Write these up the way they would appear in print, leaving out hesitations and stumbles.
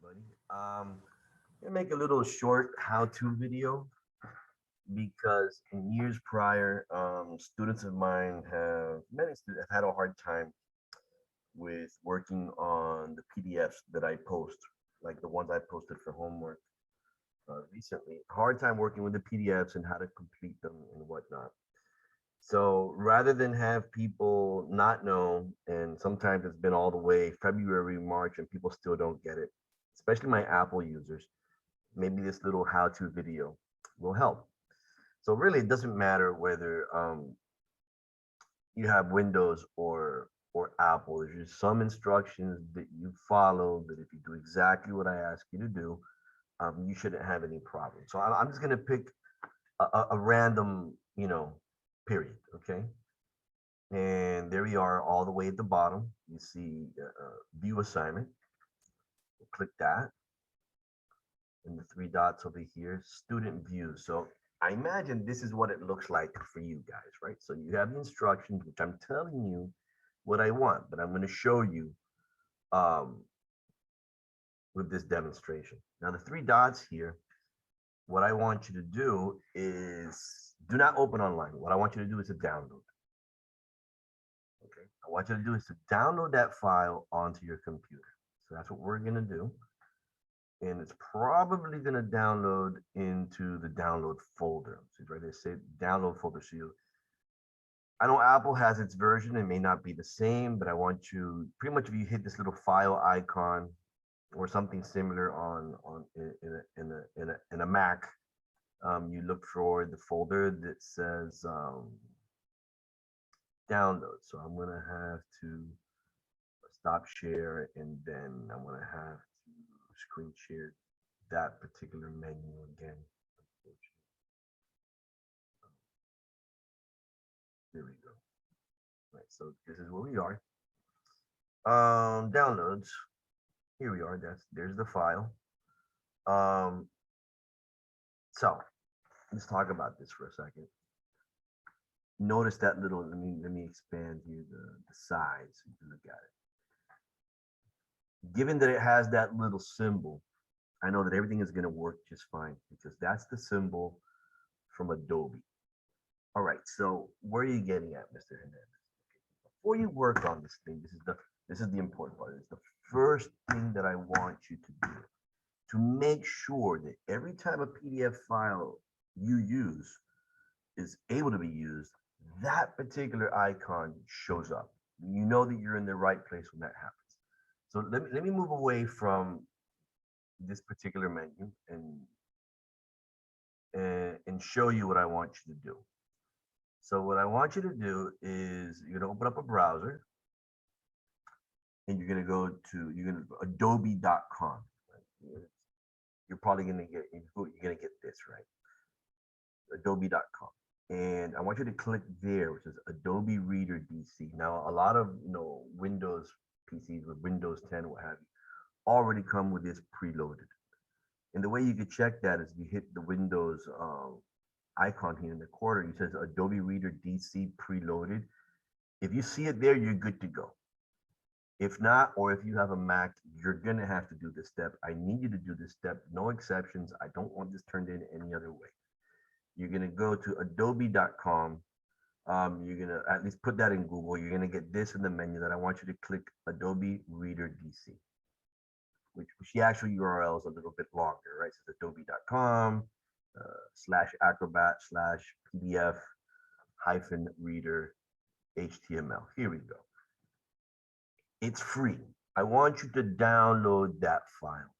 everybody. I'm gonna make a little short how-to video because in years prior, students of mine many students have had a hard time with working on the PDFs that I post, like the ones I posted for homework recently. Hard time working with the PDFs and how to complete them and whatnot. So rather than have people not know, and sometimes it's been all the way February, March, and people still don't get it, especially my Apple users, maybe this little how-to video will help. So really, it doesn't matter whether you have Windows or Apple. There's just some instructions that you follow that if you do exactly what I ask you to do, you shouldn't have any problem. So I'm just gonna pick a random, period. Okay. And there we are, all the way at the bottom. You see view assignment. We'll click that, and the three dots over here, student view. So I imagine this is what it looks like for you guys, right? So you have the instructions, which I'm telling you what I want, but I'm going to show you um, with this demonstration. Now, the three dots here, what I want you to do is do not open online. What I want you to do is to download. Okay. I want you to do is to download that file onto your computer. So that's what we're going to do. And it's probably going to download into the download folder. So right there, say download folder. So I know Apple has its version. It may not be the same, but I want you pretty much if you hit this little file icon or something similar on in a Mac, you look for the folder that says download. So I'm going to have to stop share, and then I'm going to have to screen share that particular menu again. There we go. Right, so this is where we are. Downloads. Here we are. There's the file. Um, so let's talk about this for a second. Notice that little. Let me expand here the size so you can look at it. Given that it has that little symbol, I know that everything is going to work just fine because that's the symbol from Adobe. All right. So where are you getting at, Mr. Hernandez? Before you work on this thing, this is the important part. It's the first thing that I want you to do to make sure that every time a PDF file you use is able to be used, that particular icon shows up. You know that you're in the right place when that happens. So let me move away from this particular menu and show you what I want you to do. So what I want you to do is you're gonna open up a browser and you're gonna adobe.com. Right? You're probably gonna get this right, adobe.com. And I want you to click there, which is Adobe Reader DC. Now, a lot of Windows PCs with Windows 10, what have you, already come with this preloaded. And the way you could check that is you hit the Windows icon here in the corner. It says Adobe Reader DC preloaded. If you see it there, you're good to go. If not, or if you have a Mac, you're gonna have to do this step. I need you to do this step. No exceptions. I don't want this turned in any other way. You're gonna go to adobe.com. You're gonna at least put that in Google. You're gonna get this in the menu that I want you to click Adobe Reader DC, which the actual URL is a little bit longer, right? So it's adobe.com slash acrobat slash PDF hyphen reader HTML. Here we go. It's free. I want you to download that file.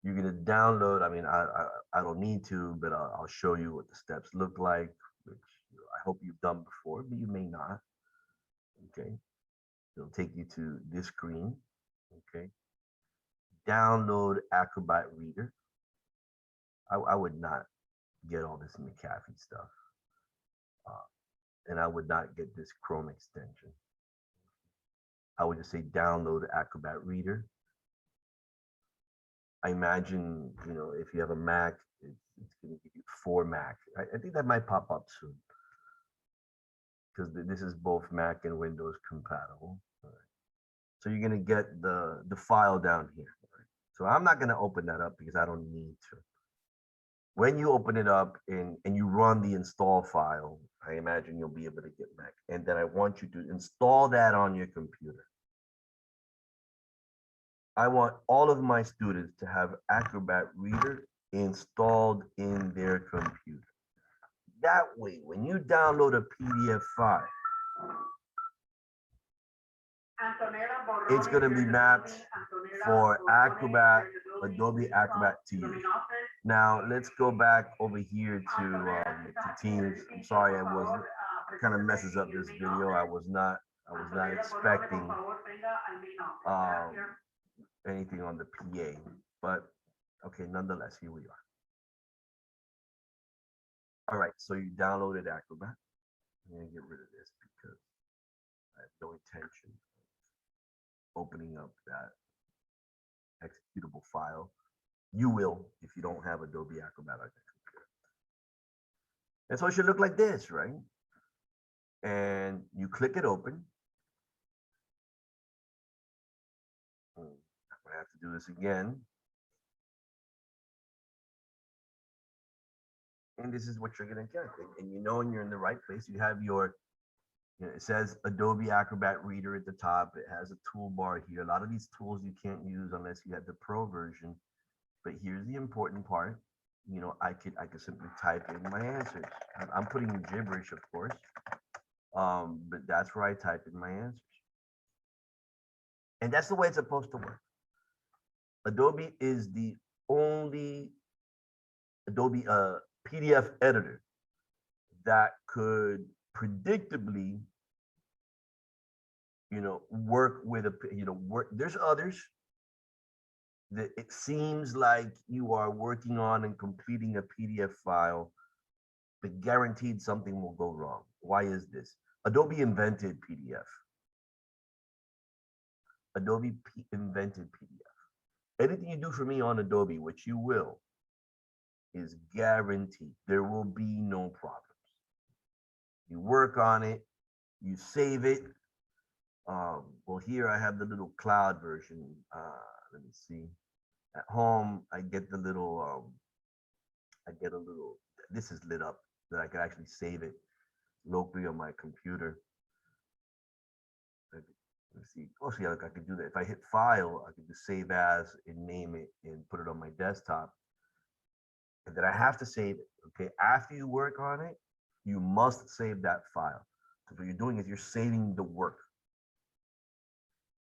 You're gonna download. I don't need to, but I'll show you what the steps look like, which I hope you've done before, but you may not. Okay, it'll take you to this screen. Okay, download Acrobat Reader. I would not get all this McAfee stuff, uh, and I would not get this Chrome extension. I would just say download Acrobat Reader. I imagine, if you have a Mac, it's going to give you for Mac. I think that might pop up soon because this is both Mac and Windows compatible. All right. So you're gonna get the file down here. So I'm not gonna open that up because I don't need to. When you open it up and you run the install file, I imagine you'll be able to get Mac. And then I want you to install that on your computer. I want all of my students to have Acrobat Reader installed in their computer. That way, when you download a PDF file, it's going to be mapped for Acrobat, Adobe Acrobat to use. Now, let's go back over here to Teams. I'm sorry, I was kind of messes up this video. I was not expecting um, anything on the PA, but okay, nonetheless, here we are. All right, so you downloaded Acrobat. I'm gonna get rid of this because I have no intention of opening up that executable file. You will if you don't have Adobe Acrobat on your computer. And so it should look like this, right? And you click it open. I'm gonna have to do this again. And this is what you're gonna get. And you know when you're in the right place, you have your, it says Adobe Acrobat Reader at the top. It has a toolbar here. A lot of these tools you can't use unless you have the pro version. But here's the important part. I could simply type in my answers. I'm putting in gibberish, of course. But that's where I type in my answers. And that's the way it's supposed to work. Adobe is the only Adobe PDF editor that could predictably, work with there's others that it seems like you are working on and completing a PDF file, but guaranteed something will go wrong. Why is this? Adobe invented PDF. Adobe invented PDF. Anything you do for me on Adobe, which you will, is guaranteed. There will be no problems. You work on it, you save it. Well, here I have the little cloud version. Let me see. At home, I get the little, this is lit up that I can actually save it locally on my computer. Let's see. Oh, see, I could do that. If I hit file, I could just save as and name it and put it on my desktop. And then I have to save it. Okay. After you work on it, you must save that file. So what you're doing is you're saving the work.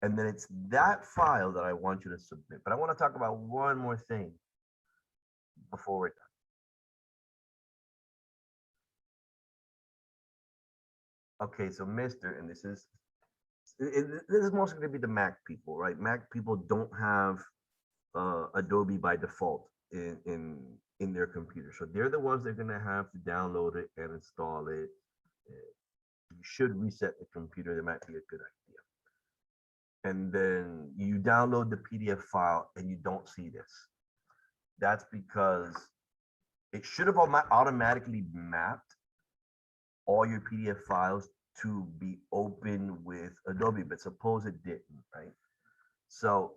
And then it's that file that I want you to submit. But I want to talk about one more thing before we're done. Okay, so Mr. And this is mostly going to be the Mac people, right? Mac people don't have Adobe by default in their computer. So they're the ones that are going to have to download it and install it. You should reset the computer. That might be a good idea. And then you download the PDF file and you don't see this. That's because it should have automatically mapped all your PDF files to be open with Adobe, but suppose it didn't, right? So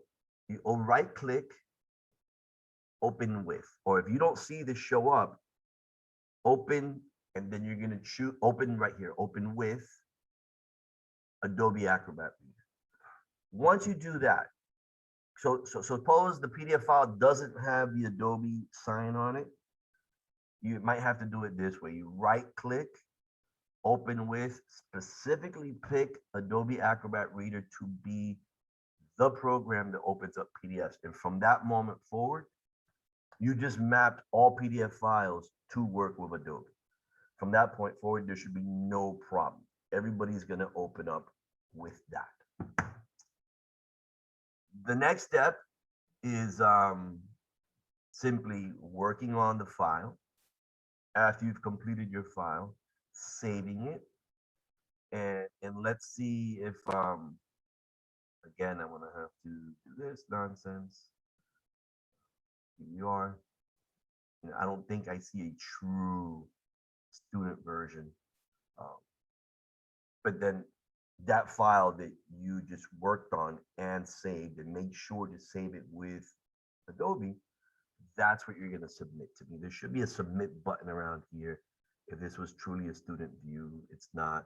you right click, open with, or if you don't see this show up, open, and then you're gonna choose open right here, open with Adobe Acrobat Reader. Once you do that, so suppose the PDF file doesn't have the Adobe sign on it, you might have to do it this way. You right click, open with, specifically pick Adobe Acrobat Reader to be the program that opens up PDFs. And from that moment forward, you just mapped all PDF files to work with Adobe. From that point forward, there should be no problem. Everybody's going to open up with that. The next step is simply working on the file. After you've completed your file, saving it, and let's see if again I'm gonna have to do this nonsense. Here you are. I don't think I see a true student version, but then that file that you just worked on and saved, and make sure to save it with Adobe, that's what you're going to submit to me. There should be a submit button around here. If this was truly a student view, it's not,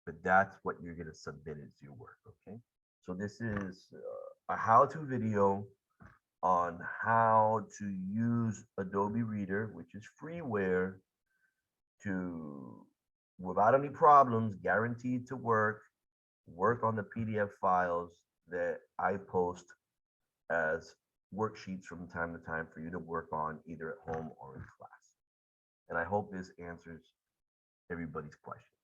but that's what you're going to submit as your work. Okay. So this is a how-to video on how to use Adobe Reader, which is freeware, to, without any problems, guaranteed to work on the PDF files that I post as worksheets from time to time for you to work on either at home or in class. And I hope this answers everybody's question.